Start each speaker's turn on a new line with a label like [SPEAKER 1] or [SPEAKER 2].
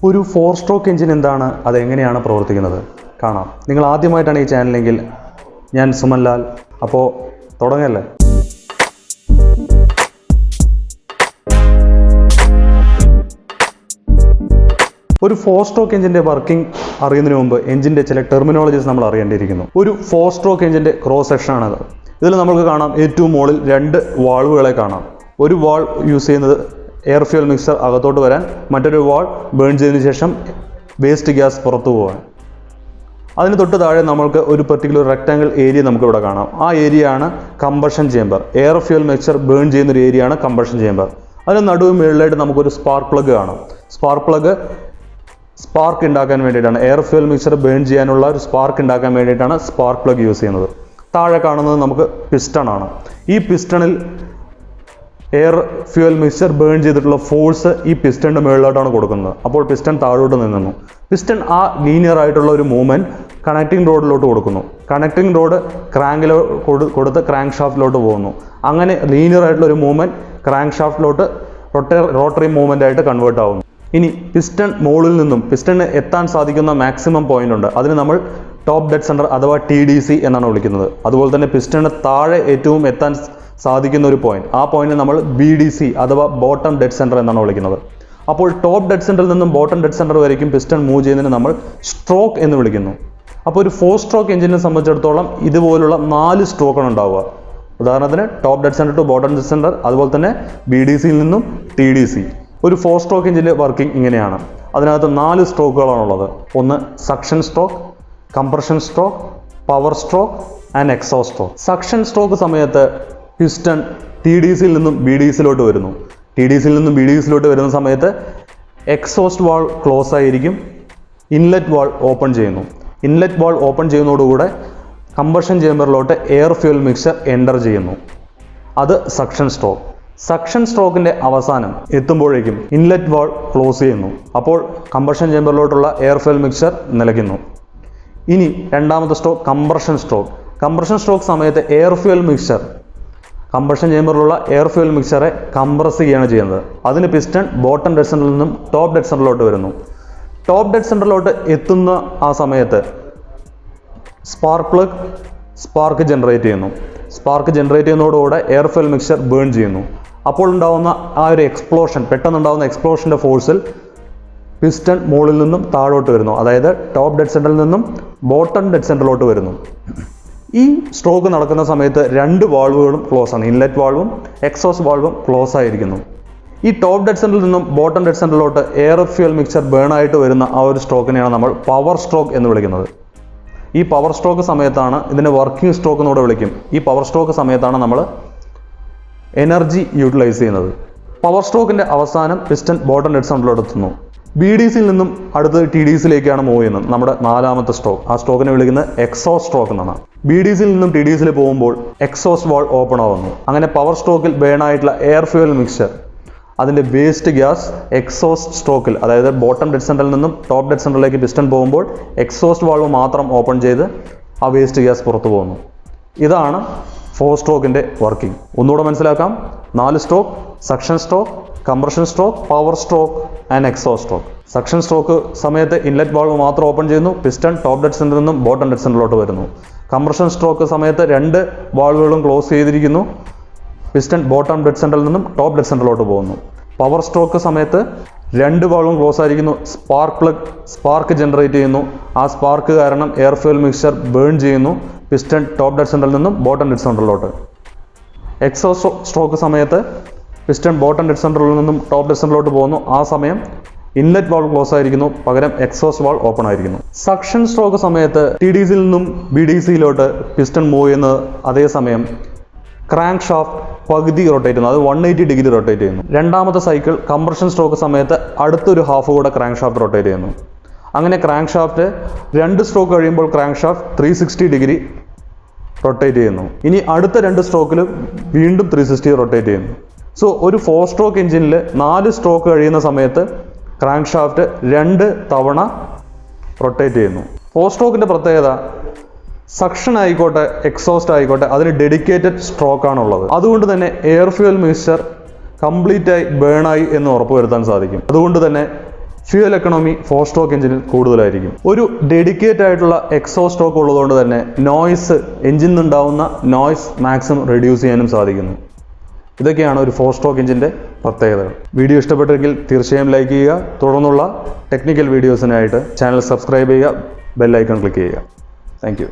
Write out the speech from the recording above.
[SPEAKER 1] ഒരു 4 stroke engine എന്താണ്, അതെങ്ങനെയാണ് പ്രവർത്തിക്കുന്നത് കാണാം. നിങ്ങൾ ആദ്യമായിട്ടാണ് ഈ ചാനലെങ്കിൽ ഞാൻ സുമൻലാൽ. അപ്പോൾ തുടങ്ങല്ലേ. ഒരു 4 സ്ട്രോക്ക് എഞ്ചിൻ്റെ വർക്കിംഗ് അറിയുന്നതിന് മുമ്പ് എഞ്ചിൻ്റെ ചില ടെർമിനോളജീസ് നമ്മൾ അറിയേണ്ടിയിരിക്കുന്നു. ഒരു 4 സ്ട്രോക്ക് എഞ്ചിൻ്റെ ക്രോസ് സെക്ഷനാണത്. ഇതിൽ നമുക്ക് കാണാം ഏറ്റവും മുകളിൽ 2 വാൾവുകളെ കാണാം. ഒരു വാൾ യൂസ് ചെയ്യുന്നത് എയർ ഫ്യൂൽ മിക്സർ അകത്തോട്ട് വരാൻ, മറ്റൊരു വാൾ ബേൺ ചെയ്തതിന് ശേഷം വേസ്റ്റ് ഗ്യാസ് പുറത്തു പോകാൻ. അതിന് തൊട്ട് താഴെ നമ്മൾക്ക് ഒരു പെർട്ടിക്കുലർ റെക്റ്റാങ്കിൾ ഏരിയ നമുക്കിവിടെ കാണാം. ആ ഏരിയ ആണ് combustion chamber. Air fuel mixer burn ചെയ്യുന്ന ഒരു ഏരിയ ആണ് കമ്പഷൻ ചേമ്പർ. അതിന് നടുവ് മുകളിലായിട്ട് നമുക്കൊരു സ്പാർക്ക് പ്ലഗ് കാണാം. സ്പാർക്ക് പ്ലഗ് സ്പാർക്ക് ഉണ്ടാക്കാൻ വേണ്ടിയിട്ടാണ്, എയർ ഫ്യൂൽ മിക്സർ ബേൺ ചെയ്യാനുള്ള ഒരു സ്പാർക്ക് ഉണ്ടാക്കാൻ വേണ്ടിയിട്ടാണ് സ്പാർക്ക് പ്ലഗ് യൂസ് ചെയ്യുന്നത്. താഴെ കാണുന്നത് നമുക്ക് പിസ്റ്റൺ ആണ്. ഈ പിസ്റ്റണിൽ എയർ ഫ്യൂൽ മിക്സർ ബേൺ ചെയ്തിട്ടുള്ള ഫോഴ്സ് ഈ പിസ്റ്റണിൻ്റെ മുകളിലോട്ടാണ് കൊടുക്കുന്നത്. അപ്പോൾ പിസ്റ്റൺ താഴോട്ട് നീങ്ങുന്നു. പിസ്റ്റൺ ആ ലീനിയർ ആയിട്ടുള്ള ഒരു മൂവ്മെൻറ്റ് കണക്റ്റിംഗ് റോഡിലോട്ട് കൊടുക്കുന്നു. കണക്റ്റിംഗ് റോഡ് ക്രാങ്കിലോ കൊടുത്ത് ക്രാങ്ക് ഷാഫ്റ്റിലോട്ട് പോകുന്നു. അങ്ങനെ ലീനിയർ ആയിട്ടുള്ള ഒരു മൂവ്മെൻറ്റ് ക്രാങ്ക് ഷാഫ്റ്റിലോട്ട് റോട്ടറി മൂവ്മെൻ്റ് ആയിട്ട് കൺവേർട്ട് ആവുന്നു. ഇനി പിസ്റ്റൺ മുകളിൽ നിന്നും പിസ്റ്റണിന് എത്താൻ സാധിക്കുന്ന മാക്സിമം പോയിന്റ് ഉണ്ട്. അതിന് നമ്മൾ ടോപ്പ് ഡെഡ് സെൻറ്റർ അഥവാ T.D.C എന്നാണ് വിളിക്കുന്നത്. അതുപോലെ തന്നെ പിസ്റ്റണിന് താഴെ ഏറ്റവും എത്താൻ സാധിക്കുന്ന ഒരു പോയിന്റ്, ആ പോയിന്റ് നമ്മൾ B.D.C അഥവാ ബോട്ടം ഡെഡ് സെൻറ്റർ എന്നാണ് വിളിക്കുന്നത്. അപ്പോൾ ടോപ്പ് ഡെഡ് സെൻറ്ററിൽ നിന്നും ബോട്ടം ഡെഡ് സെൻറ്റർ വരയ്ക്കും പിസ്റ്റൺ മൂവ് ചെയ്യുന്നതിന് നമ്മൾ സ്ട്രോക്ക് എന്ന് വിളിക്കുന്നു. അപ്പോൾ ഒരു 4 സ്ട്രോക്ക് എഞ്ചിനെ സംബന്ധിച്ചിടത്തോളം ഇതുപോലുള്ള 4 സ്ട്രോക്കാണ് ഉണ്ടാവുക. ഉദാഹരണത്തിന് top dead centre to bottom dead centre, അതുപോലെ തന്നെ B.D.Cയിൽ നിന്നും T.D.C. ഒരു 4 സ്ട്രോക്ക് എഞ്ചിൻ്റെ വർക്കിംഗ് ഇങ്ങനെയാണ്. അതിനകത്ത് 4 സ്ട്രോക്കുകളാണുള്ളത്. ഒന്ന് suction stroke, compression stroke, power stroke and exhaust stroke. Suction stroke സമയത്ത് പിസ്റ്റൺ T.D.Cയിൽ നിന്നും B.D.Cയിലോട്ട് വരുന്നു. T.D.Cയിൽ നിന്നും B.D.Cയിലോട്ട് വരുന്ന സമയത്ത് എക്സോസ്റ്റ് വാൾ ക്ലോസ് ആയിരിക്കും, ഇൻലെറ്റ് വാൾ ഓപ്പൺ ചെയ്യുന്നു. ഇൻലെറ്റ് വാൾ ഓപ്പൺ ചെയ്യുന്നതോടുകൂടെ കമ്പഷൻ ചേമ്പറിലോട്ട് എയർ ഫ്യൂൽ മിക്സർ എൻ്റർ ചെയ്യുന്നു. അത് സക്ഷൻ സ്ട്രോക്ക്. സക്ഷൻ സ്ട്രോക്കിൻ്റെ അവസാനം എത്തുമ്പോഴേക്കും ഇൻലെറ്റ് വാൾ ക്ലോസ് ചെയ്യുന്നു. അപ്പോൾ കമ്പഷൻ ചേമ്പറിലോട്ടുള്ള എയർ ഫ്യൂൽ മിക്സർ നിലയ്ക്കുന്നു. ഇനി രണ്ടാമത്തെ stroke compression stroke. Compression stroke സമയത്ത് എയർ ഫ്യൂൽ മിക്സർ കമ്പഷൻ ചേമ്പറിലുള്ള എയർ ഫ്യൂൽ മിക്സറെ കംപ്രസ് ചെയ്യുകയാണ് ചെയ്യുന്നത്. അതിന് പിസ്റ്റൺ ബോട്ടം ഡെഡ് സെൻറ്ററിൽ നിന്നും ടോപ്പ് ഡെഡ് സെൻറ്ററിലോട്ട് വരുന്നു. ടോപ്പ് ഡെഡ് സെൻറ്ററിലോട്ട് എത്തുന്ന ആ സമയത്ത് സ്പാർക്ക് പ്ലഗ് സ്പാർക്ക് ജനറേറ്റ് ചെയ്യുന്നു. സ്പാർക്ക് ജനറേറ്റ് ചെയ്യുന്നതോടുകൂടെ എയർ ഫ്യൂൽ മിക്സർ ബേൺ ചെയ്യുന്നു. അപ്പോൾ ഉണ്ടാകുന്ന ആ ഒരു എക്സ്പ്ലോഷൻ, പെട്ടെന്നുണ്ടാകുന്ന എക്സ്പ്ലോഷൻ്റെ ഫോഴ്സിൽ പിസ്റ്റൺ മുകളിൽ നിന്നും താഴോട്ട് വരുന്നു. അതായത് ടോപ്പ് ഡെഡ് സെൻറ്ററിൽ നിന്നും ബോട്ടം ഡെഡ് സെൻറ്ററിലോട്ട് വരുന്നു. ഈ സ്ട്രോക്ക് നടക്കുന്ന സമയത്ത് 2 വാൾവുകളും ക്ലോസ് ആണ്. ഇൻലെറ്റ് വാൾവും എക്സോസ്റ്റ് വാൾവും ക്ലോസ് ആയിരിക്കുന്നു. ഈ ടോപ്പ് ഡെഡ് സെൻറ്ററിൽ നിന്നും ബോട്ടം ഡെഡ് സെൻറ്ററിലോട്ട് എയർ ഫ്യൂൽ മിക്സർ ബേൺ ആയിട്ട് വരുന്ന ആ ഒരു സ്ട്രോക്കിനെയാണ് നമ്മൾ പവർ സ്ട്രോക്ക് എന്ന് വിളിക്കുന്നത്. ഈ പവർ സ്ട്രോക്ക് സമയത്താണ്, ഇതിനെ വർക്കിംഗ് സ്ട്രോക്ക് എന്നൂടെ വിളിക്കും. ഈ പവർ സ്ട്രോക്ക് സമയത്താണ് നമ്മൾ എനർജി യൂട്ടിലൈസ് ചെയ്യുന്നത്. പവർ സ്ട്രോക്കിൻ്റെ അവസാനം പിസ്റ്റൺ ബോട്ടം ഡെഡ് സെൻറ്ററിലോട്ട് എത്തുന്നു. B.D.Cയിൽ നിന്നും അടുത്ത് T.D.Cയിലേക്കാണ് മൂവ് ചെയ്യുന്നത്. നമ്മുടെ 4ാമത്തെ സ്ട്രോക്ക്. ആ സ്ട്രോക്കിനെ വിളിക്കുന്നത് എക്സോസ്റ്റ് സ്ട്രോക്ക് എന്നാണ്. B.D.Cയിൽ നിന്നും T.D.Cയിൽ പോകുമ്പോൾ എക്സോസ്റ്റ് വാൾ ഓപ്പൺ ആവുന്നു. അങ്ങനെ പവർ സ്ട്രോക്കിൽ ബേൺ ആയിട്ടുള്ള എയർ ഫ്യൂൽ മിക്സർ അതിൻ്റെ വേസ്റ്റ് ഗ്യാസ് എക്സോസ്റ്റ് സ്ട്രോക്കിൽ, അതായത് ബോട്ടം ഡെഡ് സെൻറ്ററിൽ നിന്നും ടോപ്പ് ഡെഡ് സെൻറ്ററിലേക്ക് പിസ്റ്റൺ പോകുമ്പോൾ എക്സോസ്റ്റ് വാൾവ് മാത്രം ഓപ്പൺ ചെയ്ത് ആ വേസ്റ്റ് ഗ്യാസ് പുറത്തു പോകുന്നു. ഇതാണ് 4 സ്ട്രോക്കിൻ്റെ വർക്കിംഗ്. ഒന്നുകൂടെ മനസ്സിലാക്കാം. 4 stroke: suction stroke, compression stroke, power stroke and exhaust stroke. Suction stroke സമയത്ത് ഇൻലെറ്റ് വാൾവ് മാത്രം ഓപ്പൺ ചെയ്യുന്നു. പിസ്റ്റൺ ടോപ്പ് ഡെഡ് സെൻറ്ററിൽ നിന്നും ബോട്ടം ഡെഡ് സെൻറ്ററിലോട്ട് വരുന്നു. കംപ്രഷൻ സ്ട്രോക്ക് സമയത്ത് 2 വാൾവുകളും ക്ലോസ് ചെയ്തിരിക്കുന്നു. പിസ്റ്റൺ ബോട്ടം ഡെഡ് സെൻറ്ററിൽ നിന്നും ടോപ്പ് ഡെഡ് സെൻറ്ററിലോട്ട് പോകുന്നു. പവർ സ്ട്രോക്ക് സമയത്ത് 2 വാൾവും ക്ലോസ് ആയിരിക്കുന്നു. സ്പാർക്ക് പ്ലഗ് സ്പാർക്ക് ജനറേറ്റ് ചെയ്യുന്നു. ആ സ്പാർക്ക് കാരണം എയർ ഫ്യൂൽ മിക്സർ ബേൺ ചെയ്യുന്നു. പിസ്റ്റൺ ടോപ്പ് ഡെഡ് സെൻറ്ററിൽ നിന്നും ബോട്ടം ഡെഡ് സെൻറ്ററിലോട്ട്. എക്സോസ്റ്റ് സ്ട്രോക്ക് സമയത്ത് പിസ്റ്റൺ ബോട്ടം ഡെഡ് സെൻറ്ററിൽ നിന്നും ടോപ്പ് ഡെഡ് സെൻറ്ററിലോട്ട് പോകുന്നു. ആ സമയം ഇൻലെറ്റ് വാൾവ് ക്ലോസ് ആയിരിക്കുന്നു, പകരം എക്സോസ്റ്റ് വാൾവ് ഓപ്പൺ ആയിരിക്കുന്നു. സക്ഷൻ സ്ട്രോക്ക് സമയത്ത് T.D.Cയിൽ നിന്നും B.D.Cയിലോട്ട് പിസ്റ്റൺ മൂവ് ചെയ്യുന്നത് അതേസമയം ക്രാങ്ക് ഷാഫ്റ്റ് പകുതി റൊട്ടേറ്റ് ചെയ്യുന്നു. അത് 180 ഡിഗ്രി റൊട്ടേറ്റ് ചെയ്യുന്നു. രണ്ടാമത്തെ സൈക്കിൾ കംപ്രഷൻ സ്ട്രോക്ക് സമയത്ത് അടുത്തൊരു ഹാഫ് കൂടെ ക്രാങ്ക് ഷാഫ്റ്റ് റൊട്ടേറ്റ് ചെയ്യുന്നു. അങ്ങനെ ക്രാങ്ക് ഷാഫ്റ്റ് 2 സ്ട്രോക്ക് കഴിയുമ്പോൾ ക്രാങ്ക് ഷാഫ്റ്റ് 360 ഡിഗ്രി റൊട്ടേറ്റ് ചെയ്യുന്നു. ഇനി അടുത്ത 2 സ്ട്രോക്കിൽ വീണ്ടും 360 റൊട്ടേറ്റ് ചെയ്യുന്നു. സോ ഒരു 4 സ്ട്രോക്ക് എഞ്ചിനിൽ 4 സ്ട്രോക്ക് കഴിയുന്ന സമയത്ത് ക്രാങ്ക് ഷാഫ്റ്റ് 2 തവണ റൊട്ടേറ്റ് ചെയ്യുന്നു. 4 സ്ട്രോക്കിൻ്റെ പ്രത്യേകത, സക്ഷൻ ആയിക്കോട്ടെ എക്സോസ്റ്റ് ആയിക്കോട്ടെ അതിന് ഡെഡിക്കേറ്റഡ് സ്ട്രോക്കാണുള്ളത്. അതുകൊണ്ട് തന്നെ എയർ ഫ്യൂൽ മിക്സർ കംപ്ലീറ്റ് ആയി ബേൺ ആയി എന്ന് ഉറപ്പുവരുത്താൻ സാധിക്കും. അതുകൊണ്ട് തന്നെ ഫ്യൂവൽ എക്കണോമി 4 സ്ട്രോക്ക് എഞ്ചിനിൽ കൂടുതലായിരിക്കും. ഒരു ഡെഡിക്കേറ്റ് ആയിട്ടുള്ള എക്സോസ്റ്റ് സ്ട്രോക്ക് ഉള്ളതുകൊണ്ട് തന്നെ എഞ്ചിനിൽ നിന്നുണ്ടാവുന്ന നോയ്സ് മാക്സിമം റെഡ്യൂസ് ചെയ്യാനും സാധിക്കുന്നു. ഇതൊക്കെയാണ് ഒരു 4 സ്ട്രോക്ക് എഞ്ചിൻ്റെ പ്രത്യേകതകൾ. വീഡിയോ ഇഷ്ടപ്പെട്ടെങ്കിൽ തീർച്ചയായും ലൈക്ക് ചെയ്യുക. തുടർന്നുള്ള ടെക്നിക്കൽ വീഡിയോസിനായിട്ട് ചാനൽ സബ്സ്ക്രൈബ് ചെയ്യുക, ബെൽ ഐക്കൺ ക്ലിക്ക് ചെയ്യുക. Thank you.